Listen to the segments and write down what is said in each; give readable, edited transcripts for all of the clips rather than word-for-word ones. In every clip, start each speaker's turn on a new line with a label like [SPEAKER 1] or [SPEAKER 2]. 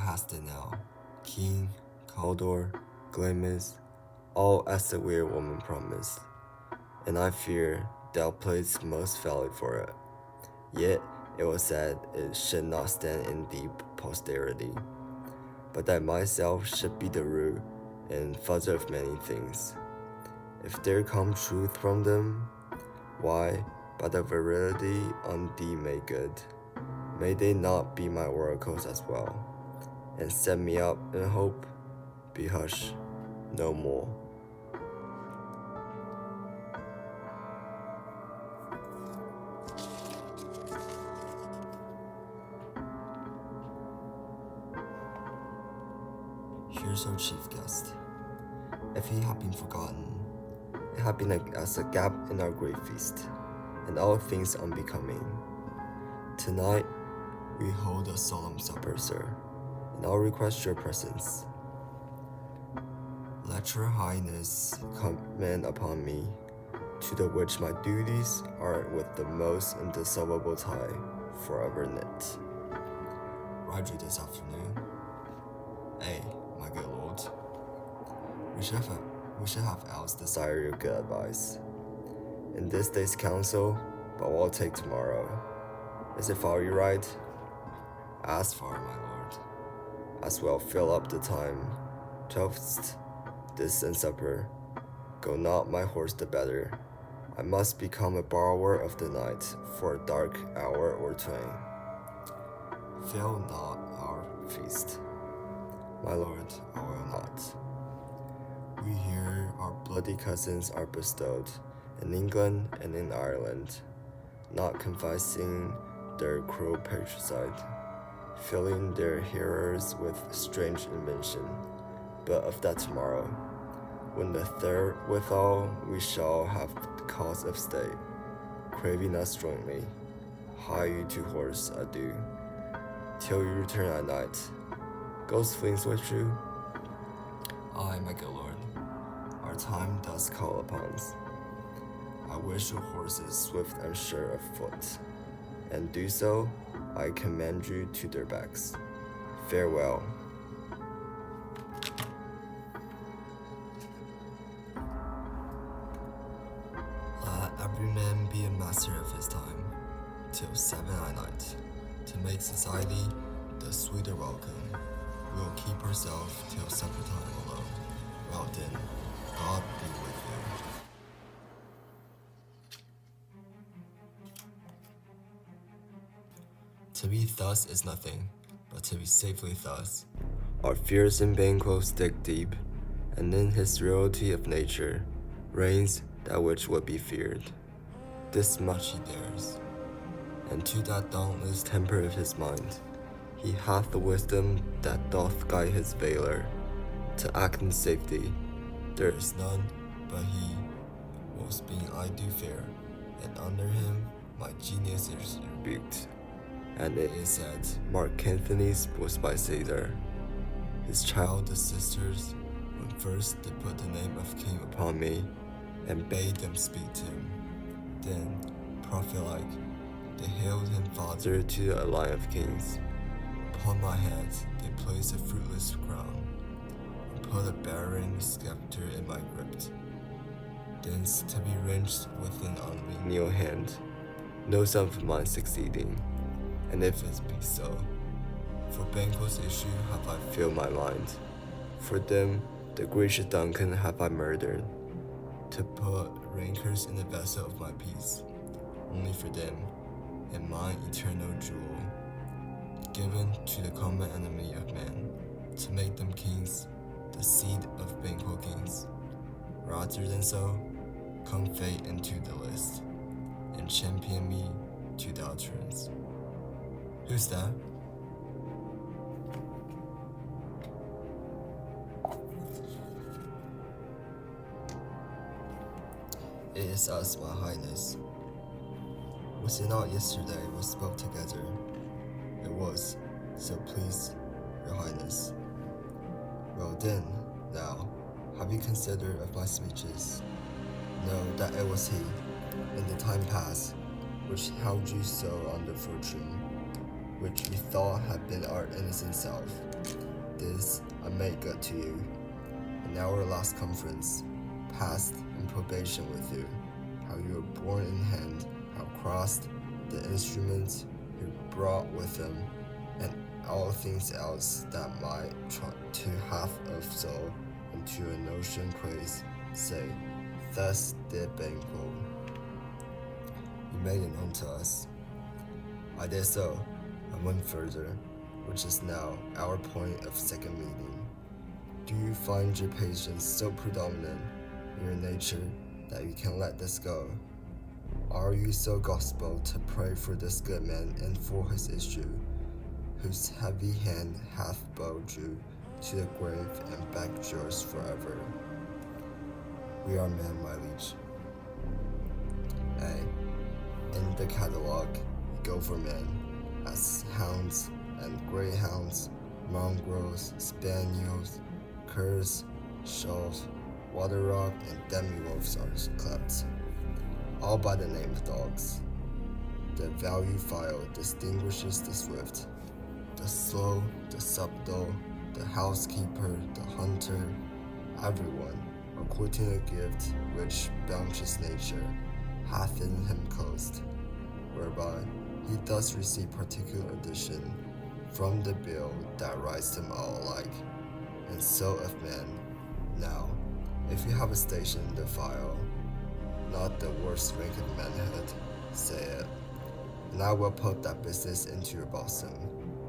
[SPEAKER 1] hast it now. King, Caldor, Glamis, all as the weird woman promised. And I fear thou playedst most foully for it. Yet it was said it should not stand in deep posterity, but that myself should be the root and father of many things. If there come truth from them, why, by the virility on thee made good, may they not be my oracles as well, and set me up in hope? Be hush, no more. Here's our chief guest. If he had been forgotten, it had been as a gap in our great feast, and all things unbecoming. Tonight, we hold a solemn supper, sir, and I'll request your presence. Let your highness command upon me, to the which my duties are with the most indissoluble tie forever knit. Ride you this afternoon? My good lord. We should have else desired your good advice. In this day's council, but we'll take tomorrow. Is it far you ride? As far, my lord. As well fill up the time. Toast, this and supper. Go not my horse the better. I must become a borrower of the night for a dark hour or twain. Fail not our feast. My lord, I will not. We hear our bloody cousins are bestowed in England and in Ireland, not confessing their cruel patricide, filling their hearers with strange invention, but of that tomorrow, when the third withal we shall have cause of stay, craving us jointly, hie you to horse, adieu, till you return at night. Ghost flings with you? Aye, my good lord, our time does call upon us. I wish your horses swift and sure of foot, and do so, I commend you to their backs. Farewell. Let every man be a master of his time, till 7 at night, to make society the sweeter welcome. We'll keep ourselves till supper time alone. Well then, God be with you. To be thus is nothing, but to be safely thus. Our fears in Banquo dig deep, and in his reality of nature reigns that which would be feared. This much he dares, and to that dauntless temper of his mind, he hath the wisdom that doth guide his valour. To act in safety, there is none but he, whilst being I do fair, and under him my genius is rebuked. And it is said, Mark Antony's was by Caesar. His child, the sisters, when first they put the name of king upon me, and bade them speak to him. Then, prophet-like, they hailed him father to a line of kings. Upon my head they placed a fruitless crown, and put a barren scepter in my grip. Thence to be wrenched with an unmenial hand, no son of mine succeeding. And if it be so, for Banquo's issue have I filled my mind. For them, the gracious Duncan have I murdered, to put rancors in the vessel of my peace, only for them, and my eternal jewel, given to the common enemy of man, to make them kings, the seed of Banquo kings. Rather than so, come fate into the list, and champion me to the utterance. Who's that? It is us, my highness. Was it not yesterday we spoke together? It was, so please, your highness. Well then, now, have you considered of my speeches? Know that it was he, in the time past, which held you so under fortune. which we thought had been our innocent self. This I made good to you. In our last conference, passed in probation with you, how you were born in hand, how crossed the instrument you brought with him, and all things else that might try to have of soul into a notion praise, say, thus did Banquo. You made it known to us. I did so, and went further, which is now our point of second meeting. Do you find your patience so predominant in your nature that you can let this go? Are you so gospel to pray for this good man and for his issue, whose heavy hand hath bowed you to the grave and back yours forever? We are men, my liege. In the catalogue, go for men, as hounds and greyhounds, mongrels, spaniels, curs, shows, water rock, and demi-wolves are clapped, all by the name of dogs. The value file distinguishes the swift, the slow, the subtle, the housekeeper, the hunter, everyone, according to the gift which bounteous nature hath in him closed, whereby he does receive particular addition from the bill that writes them all alike, and so of men. Now, if you have a station in the file, not the worst rank of manhood, say it, and I will put that business into your bosom,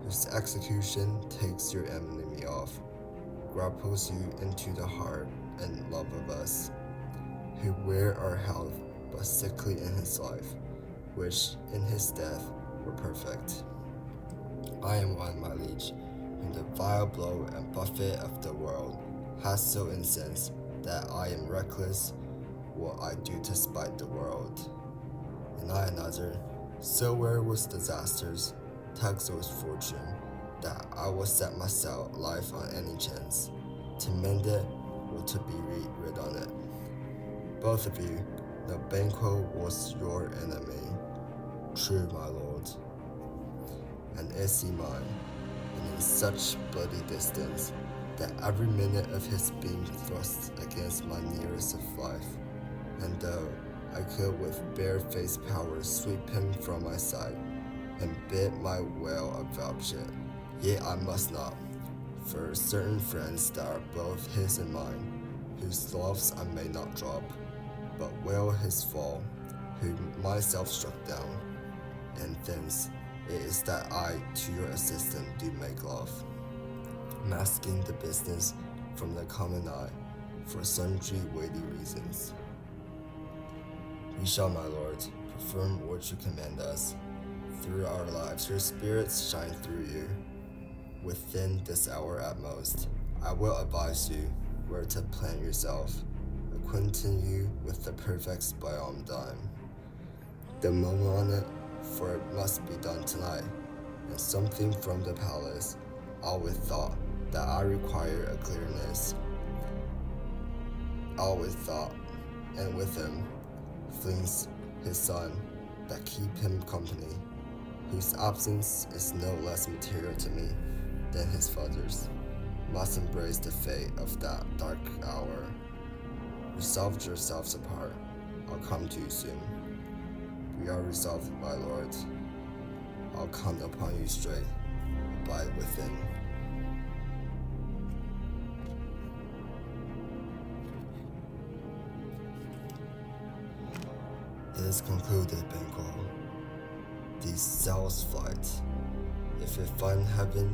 [SPEAKER 1] whose execution takes your enemy off, grapples you into the heart and love of us, who wear our health but sickly in his life, which in his death were perfect. I am one, my liege, whom the vile blow and buffet of the world has so incensed that I am reckless what I do to spite the world. And I another, so where was disasters, Taxo's fortune, that I will set myself life on any chance, to mend it or to be rid on it. Both of you, know Banquo was your enemy. True, my lord. And is he mine, and in such bloody distance, that every minute of his being thrust against my nearest of life, and though I could with bare-faced power sweep him from my sight, and bid my will avouch it, yet I must not, for certain friends that are both his and mine, whose loves I may not drop, but will his fall, whom myself struck down, and thence it is that I to your assistant do make love, masking the business from the common eye, for sundry weighty reasons. We shall, my lord, perform what you command us. Through our lives, your spirits shine through you. Within this hour at most, I will advise you where to plant yourself, acquainting you with the perfect biome dime. The moment on it, for it must be done tonight, and something from the palace, all with thought that I require a clearness. All with thought, and with him, flings his son, that keep him company, whose absence is no less material to me than his father's, must embrace the fate of that dark hour. Resolve yourselves apart, I'll come to you soon. We are resolved, my lord. I'll come upon you straight, abide within. It is concluded, Banquo. These cells flight. If it find heaven,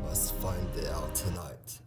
[SPEAKER 1] must find it out tonight.